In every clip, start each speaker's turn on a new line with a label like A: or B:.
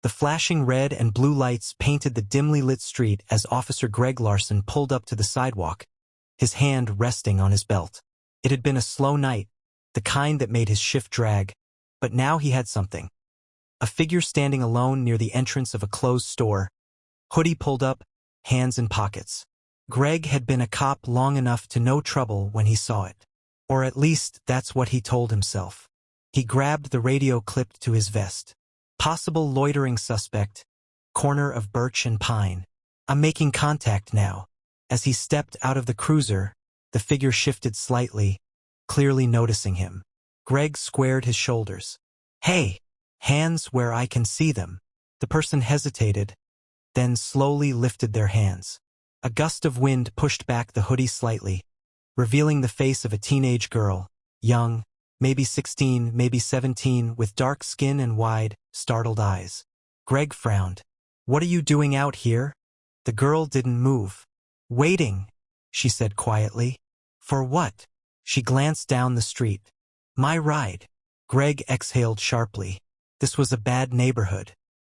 A: The flashing red and blue lights painted the dimly lit street as Officer Greg Larson pulled up to the sidewalk, his hand resting on his belt. It had been a slow night, the kind that made his shift drag, but now he had something. A figure standing alone near the entrance of a closed store, hoodie pulled up, hands in pockets. Greg had been a cop long enough to know trouble when he saw it. Or at least that's what he told himself. He grabbed the radio clipped to his vest. Possible loitering suspect, corner of Birch and Pine. I'm making contact now. As he stepped out of the cruiser, the figure shifted slightly, clearly noticing him. Greg squared his shoulders. Hey, hands where I can see them. The person hesitated, then slowly lifted their hands. A gust of wind pushed back the hoodie slightly, revealing the face of a teenage girl, young, maybe 16, maybe 17, with dark skin and wide, startled eyes. Greg frowned. What are you doing out here? The girl didn't move. Waiting, she said quietly. For what? She glanced down the street. My ride. Greg exhaled sharply. This was a bad neighborhood.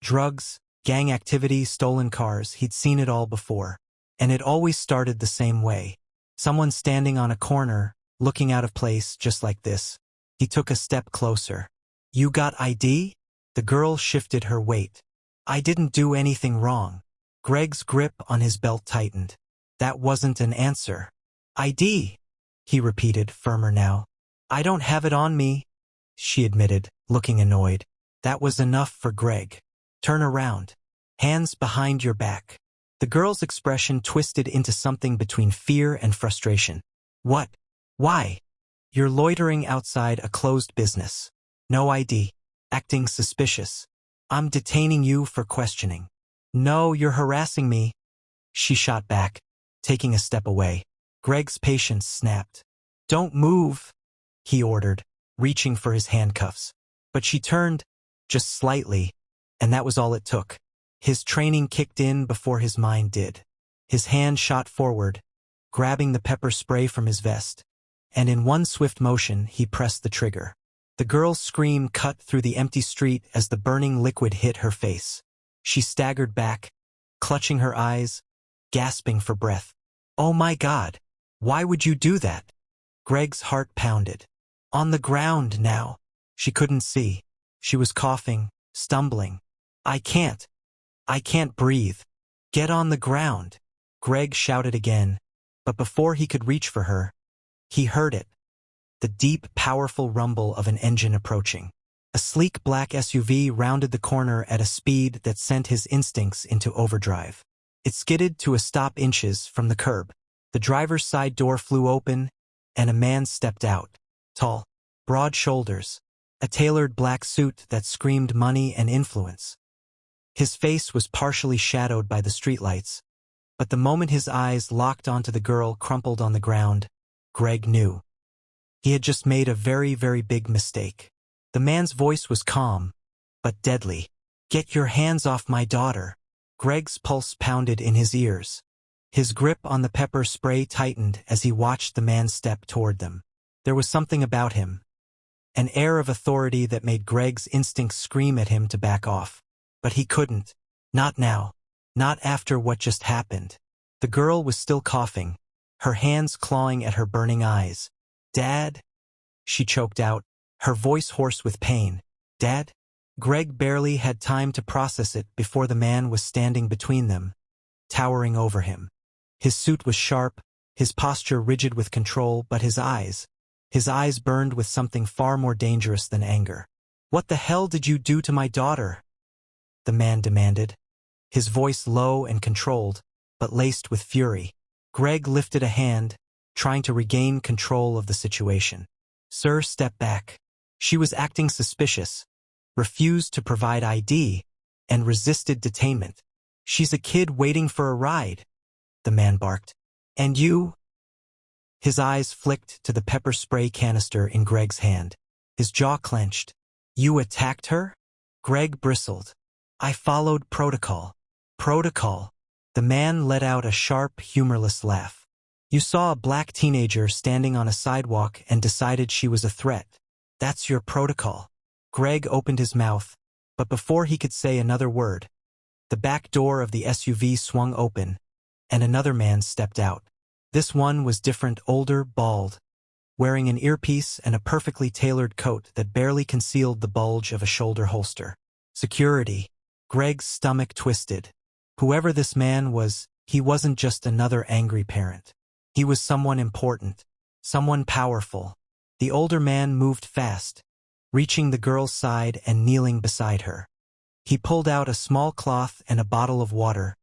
A: Drugs, gang activity, stolen cars, he'd seen it all before. And it always started the same way. Someone standing on a corner, looking out of place just like this. He took a step closer. You got ID? The girl shifted her weight. I didn't do anything wrong. Greg's grip on his belt tightened. That wasn't an answer. ID, he repeated, firmer now. I don't have it on me, she admitted, looking annoyed. That was enough for Greg. Turn around. Hands behind your back. The girl's expression twisted into something between fear and frustration. What? Why? You're loitering outside a closed business. No ID. Acting suspicious. I'm detaining you for questioning. No, you're harassing me. She shot back, taking a step away. Greg's patience snapped. Don't move, he ordered, reaching for his handcuffs. But she turned, just slightly, and that was all it took. His training kicked in before his mind did. His hand shot forward, grabbing the pepper spray from his vest, and in one swift motion he pressed the trigger. The girl's scream cut through the empty street as the burning liquid hit her face. She staggered back, clutching her eyes, gasping for breath. Oh my God, why would you do that? Greg's heart pounded. On the ground now. She couldn't see. She was coughing, stumbling. I can't breathe. Get on the ground. Greg shouted again, but before he could reach for her, he heard it. The deep, powerful rumble of an engine approaching. A sleek black SUV rounded the corner at a speed that sent his instincts into overdrive. It skidded to a stop inches from the curb. The driver's side door flew open, and a man stepped out. Tall, broad shoulders, a tailored black suit that screamed money and influence. His face was partially shadowed by the streetlights, but the moment his eyes locked onto the girl crumpled on the ground, Greg knew. He had just made a very, very big mistake. The man's voice was calm, but deadly. Get your hands off my daughter. Greg's pulse pounded in his ears. His grip on the pepper spray tightened as he watched the man step toward them. There was something about him, an air of authority that made Greg's instincts scream at him to back off. But he couldn't. Not now. Not after what just happened. The girl was still coughing, her hands clawing at her burning eyes. Dad? She choked out, her voice hoarse with pain. Dad? Greg barely had time to process it before the man was standing between them, towering over him. His suit was sharp, his posture rigid with control, but his eyes burned with something far more dangerous than anger. What the hell did you do to my daughter? The man demanded, his voice low and controlled, but laced with fury. Greg lifted a hand, trying to regain control of the situation. Sir, step back. She was acting suspicious, refused to provide ID, and resisted detainment. She's a kid waiting for a ride, the man barked. And you? His eyes flicked to the pepper spray canister in Greg's hand. His jaw clenched. You attacked her? Greg bristled. I followed protocol. Protocol? The man let out a sharp, humorless laugh. You saw a black teenager standing on a sidewalk and decided she was a threat. That's your protocol. Greg opened his mouth, But before he could say another word, the back door of the SUV swung open, and another man stepped out. This one was different, older, bald, wearing an earpiece and a perfectly tailored coat that barely concealed the bulge of a shoulder holster. Security. Greg's stomach twisted. Whoever this man was, he wasn't just another angry parent. He was someone important, someone powerful. The older man moved fast, reaching the girl's side and kneeling beside her. He pulled out a small cloth and a bottle of water,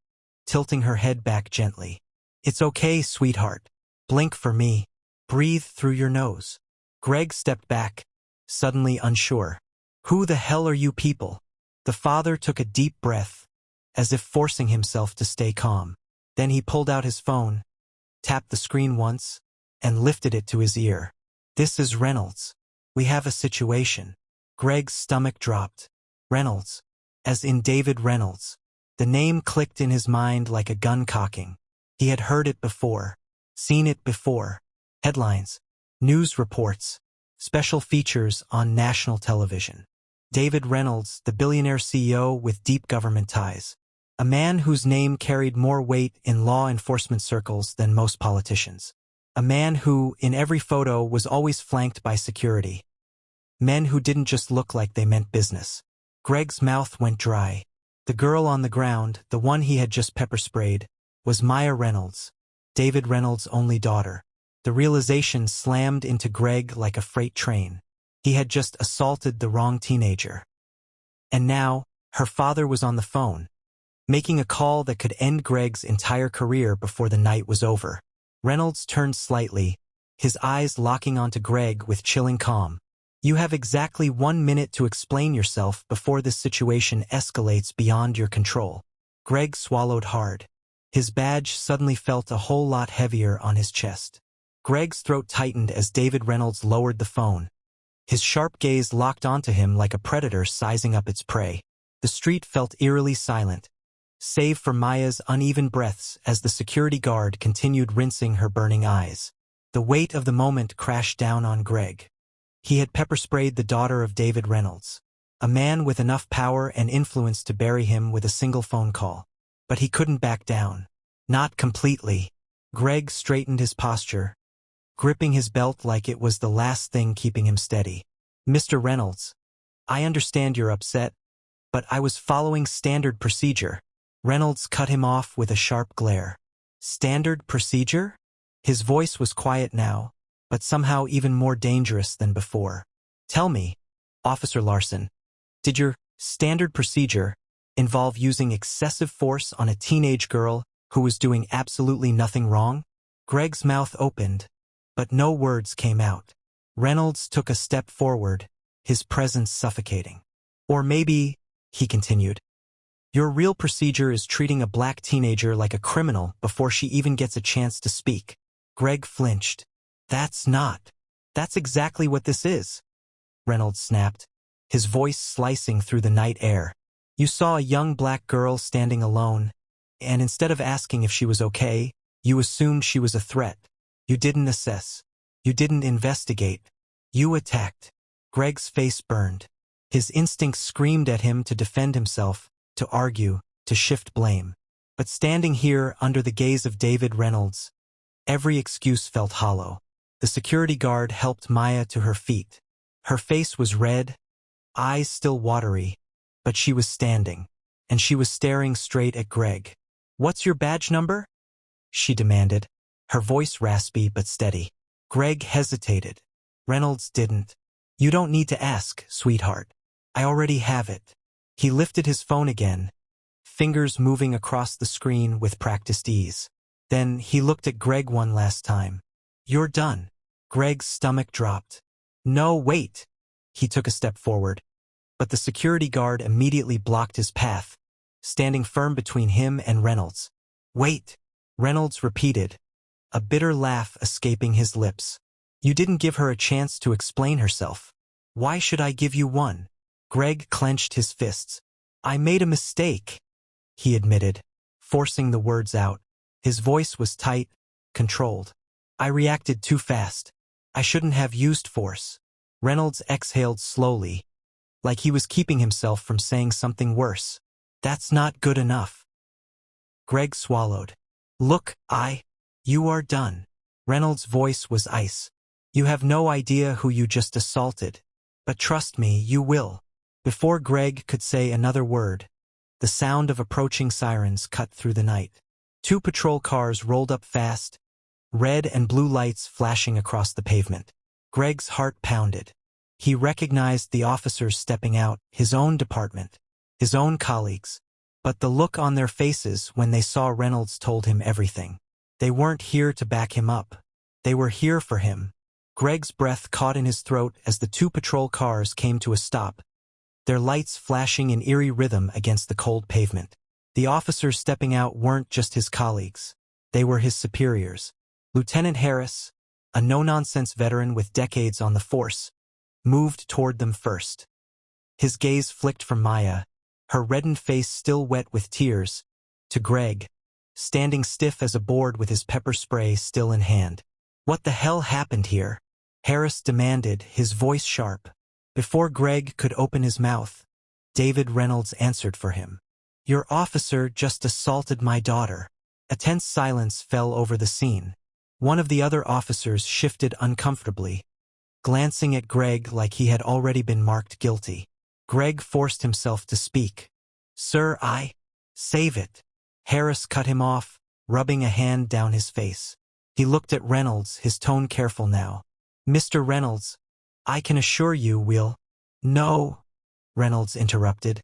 A: tilting her head back gently. "It's okay, sweetheart. Blink for me. Breathe through your nose." Greg stepped back, suddenly unsure. "Who the hell are you people?" The father took a deep breath, as if forcing himself to stay calm. Then he pulled out his phone, tapped the screen once, and lifted it to his ear. "This is Reynolds. We have a situation." Greg's stomach dropped. Reynolds. As in David Reynolds. The name clicked in his mind like a gun cocking. He had heard it before. Seen it before. Headlines. News reports. Special features on national television. David Reynolds, the billionaire CEO with deep government ties. A man whose name carried more weight in law enforcement circles than most politicians. A man who, in every photo, was always flanked by security. Men who didn't just look like they meant business. Greg's mouth went dry. The girl on the ground, the one he had just pepper-sprayed, was Maya Reynolds, David Reynolds' only daughter. The realization slammed into Greg like a freight train. He had just assaulted the wrong teenager. And now, her father was on the phone, making a call that could end Greg's entire career before the night was over. Reynolds turned slightly, his eyes locking onto Greg with chilling calm. "You have exactly 1 minute to explain yourself before this situation escalates beyond your control." Greg swallowed hard. His badge suddenly felt a whole lot heavier on his chest. Greg's throat tightened as David Reynolds lowered the phone. His sharp gaze locked onto him like a predator sizing up its prey. The street felt eerily silent, save for Maya's uneven breaths as the security guard continued rinsing her burning eyes. The weight of the moment crashed down on Greg. He had pepper-sprayed the daughter of David Reynolds, a man with enough power and influence to bury him with a single phone call. But he couldn't back down. Not completely. Greg straightened his posture, gripping his belt like it was the last thing keeping him steady. "Mr. Reynolds, I understand you're upset, but I was following standard procedure." Reynolds cut him off with a sharp glare. "Standard procedure?" His voice was quiet now, but somehow even more dangerous than before. "Tell me, Officer Larson, did your standard procedure involve using excessive force on a teenage girl who was doing absolutely nothing wrong?" Greg's mouth opened, but no words came out. Reynolds took a step forward, his presence suffocating. "Or maybe," he continued, "your real procedure is treating a black teenager like a criminal before she even gets a chance to speak." Greg flinched. That's exactly what this is," Reynolds snapped, his voice slicing through the night air. "You saw a young black girl standing alone, and instead of asking if she was okay, you assumed she was a threat. You didn't assess. You didn't investigate. You attacked." Greg's face burned. His instincts screamed at him to defend himself, to argue, to shift blame. But standing here under the gaze of David Reynolds, every excuse felt hollow. The security guard helped Maya to her feet. Her face was red, eyes still watery, but she was standing, and she was staring straight at Greg. "What's your badge number?" she demanded, her voice raspy but steady. Greg hesitated. Reynolds didn't. "You don't need to ask, sweetheart. I already have it." He lifted his phone again, fingers moving across the screen with practiced ease. Then he looked at Greg one last time. "You're done." Greg's stomach dropped. "No, wait." He took a step forward, but the security guard immediately blocked his path, standing firm between him and Reynolds. "Wait," Reynolds repeated, a bitter laugh escaping his lips. "You didn't give her a chance to explain herself. Why should I give you one?" Greg clenched his fists. "I made a mistake," he admitted, forcing the words out. His voice was tight, controlled. "I reacted too fast. I shouldn't have used force." Reynolds exhaled slowly, like he was keeping himself from saying something worse. That's not good enough. Greg swallowed. Look, you are done. Reynolds' voice was ice. You have no idea who you just assaulted. But trust me, you will. Before Greg could say another word, the sound of approaching sirens cut through the night. 2 patrol cars rolled up fast, red and blue lights flashing across the pavement. Greg's heart pounded. He recognized the officers stepping out, his own department, his own colleagues. But the look on their faces when they saw Reynolds told him everything. They weren't here to back him up. They were here for him. Greg's breath caught in his throat as the 2 patrol cars came to a stop, their lights flashing in eerie rhythm against the cold pavement. The officers stepping out weren't just his colleagues. They were his superiors. Lieutenant Harris, a no-nonsense veteran with decades on the force, moved toward them first. His gaze flicked from Maya, her reddened face still wet with tears, to Greg, standing stiff as a board with his pepper spray still in hand. What the hell happened here? Harris demanded, his voice sharp. Before Greg could open his mouth, David Reynolds answered for him. Your officer just assaulted my daughter. A tense silence fell over the scene. One of the other officers shifted uncomfortably, glancing at Greg like he had already been marked guilty. Greg forced himself to speak. Sir, save it. Harris cut him off, rubbing a hand down his face. He looked at Reynolds, his tone careful now. Mr. Reynolds, I can assure you we'll— No, Reynolds interrupted,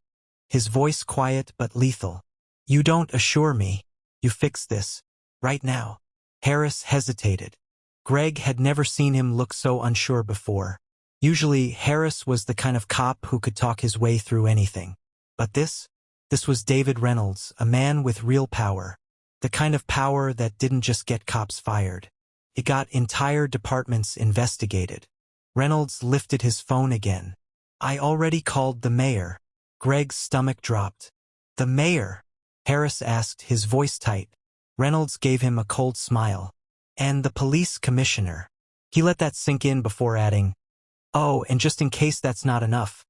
A: his voice quiet but lethal. You don't assure me. You fix this. Right now. Harris hesitated. Greg had never seen him look so unsure before. Usually, Harris was the kind of cop who could talk his way through anything. But this was David Reynolds, a man with real power. The kind of power that didn't just get cops fired. It got entire departments investigated. Reynolds lifted his phone again. I already called the mayor. Greg's stomach dropped. The mayor? Harris asked, his voice tight. Reynolds gave him a cold smile. And the police commissioner. He let that sink in before adding, oh, and just in case that's not enough,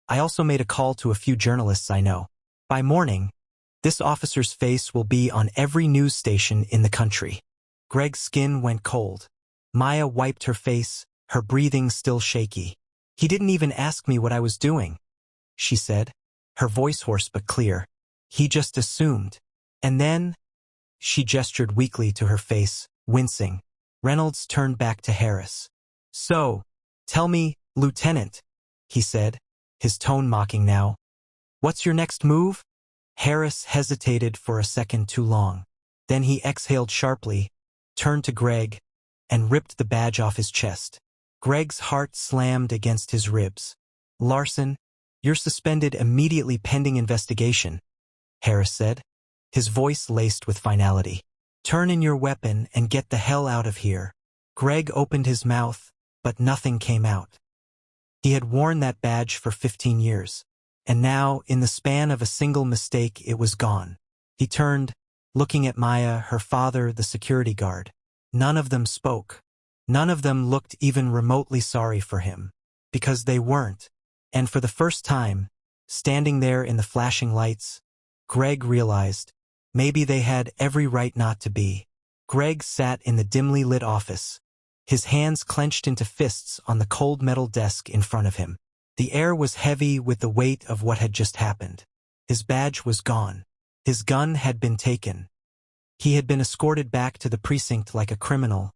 A: I also made a call to a few journalists I know. By morning, this officer's face will be on every news station in the country. Greg's skin went cold. Maya wiped her face, her breathing still shaky. He didn't even ask me what I was doing, she said, her voice hoarse but clear. He just assumed. And then, she gestured weakly to her face, wincing. Reynolds turned back to Harris. So, tell me, Lieutenant, he said, his tone mocking now. What's your next move? Harris hesitated for a second too long. Then he exhaled sharply, turned to Greg, and ripped the badge off his chest. Greg's heart slammed against his ribs. Larson, you're suspended immediately pending investigation, Harris said, his voice laced with finality. Turn in your weapon and get the hell out of here. Greg opened his mouth, but nothing came out. He had worn that badge for 15 years, and now, in the span of a single mistake, it was gone. He turned, looking at Maya, her father, the security guard. None of them spoke. None of them looked even remotely sorry for him, because they weren't. And for the first time, standing there in the flashing lights, Greg realized, maybe they had every right not to be. Greg sat in the dimly lit office, his hands clenched into fists on the cold metal desk in front of him. The air was heavy with the weight of what had just happened. His badge was gone. His gun had been taken. He had been escorted back to the precinct like a criminal,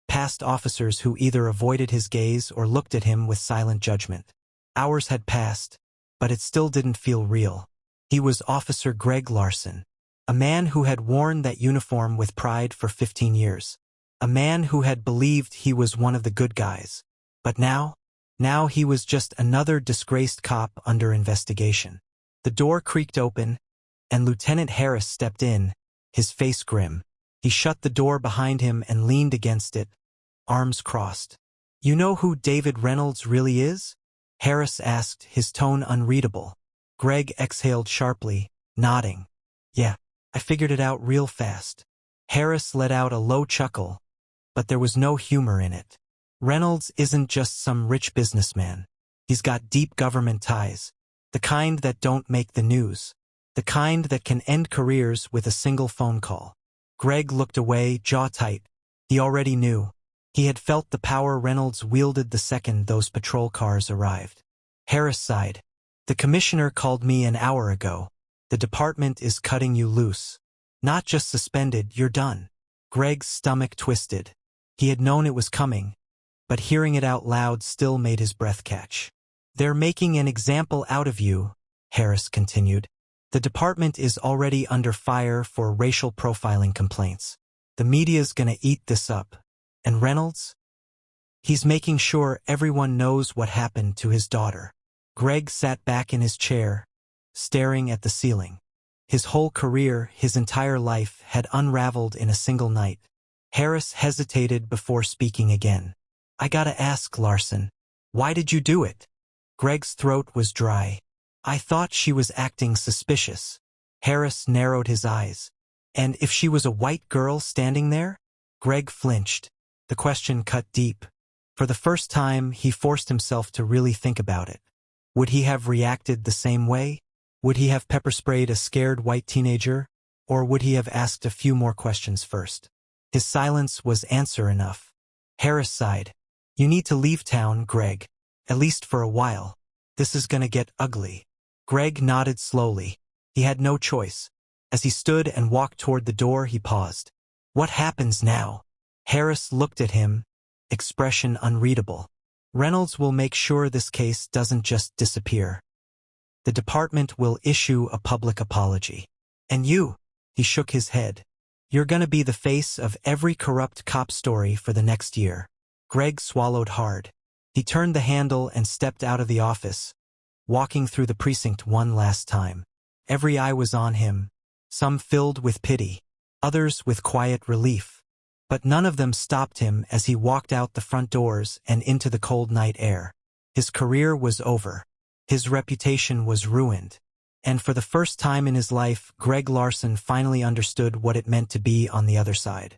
A: past officers who either avoided his gaze or looked at him with silent judgment. Hours had passed, but it still didn't feel real. He was Officer Greg Larson, a man who had worn that uniform with pride for 15 years, a man who had believed he was one of the good guys. But now he was just another disgraced cop under investigation. The door creaked open, and Lieutenant Harris stepped in, his face grim. He shut the door behind him and leaned against it, arms crossed. You know who David Reynolds really is? Harris asked, his tone unreadable. Greg exhaled sharply, nodding. Yeah, I figured it out real fast. Harris let out a low chuckle, but there was no humor in it. Reynolds isn't just some rich businessman. He's got deep government ties. The kind that don't make the news. The kind that can end careers with a single phone call. Greg looked away, jaw tight. He already knew. He had felt the power Reynolds wielded the second those patrol cars arrived. Harris sighed. The commissioner called me an hour ago. The department is cutting you loose. Not just suspended, you're done. Greg's stomach twisted. He had known it was coming, but hearing it out loud still made his breath catch. They're making an example out of you, Harris continued. The department is already under fire for racial profiling complaints. The media's gonna eat this up. And Reynolds? He's making sure everyone knows what happened to his daughter. Greg sat back in his chair, staring at the ceiling. His whole career, his entire life, had unraveled in a single night. Harris hesitated before speaking again. I gotta ask, Larson, why did you do it? Greg's throat was dry. I thought she was acting suspicious. Harris narrowed his eyes. And if she was a white girl standing there? Greg flinched. The question cut deep. For the first time, he forced himself to really think about it. Would he have reacted the same way? Would he have pepper-sprayed a scared white teenager? Or would he have asked a few more questions first? His silence was answer enough. Harris sighed. You need to leave town, Greg. At least for a while. This is gonna get ugly. Greg nodded slowly. He had no choice. As he stood and walked toward the door, he paused. What happens now? Harris looked at him, expression unreadable. Reynolds will make sure this case doesn't just disappear. The department will issue a public apology. And you, he shook his head. You're gonna be the face of every corrupt cop story for the next year. Greg swallowed hard. He turned the handle and stepped out of the office, walking through the precinct one last time. Every eye was on him, some filled with pity, others with quiet relief. But none of them stopped him as he walked out the front doors and into the cold night air. His career was over. His reputation was ruined. And for the first time in his life, Greg Larson finally understood what it meant to be on the other side.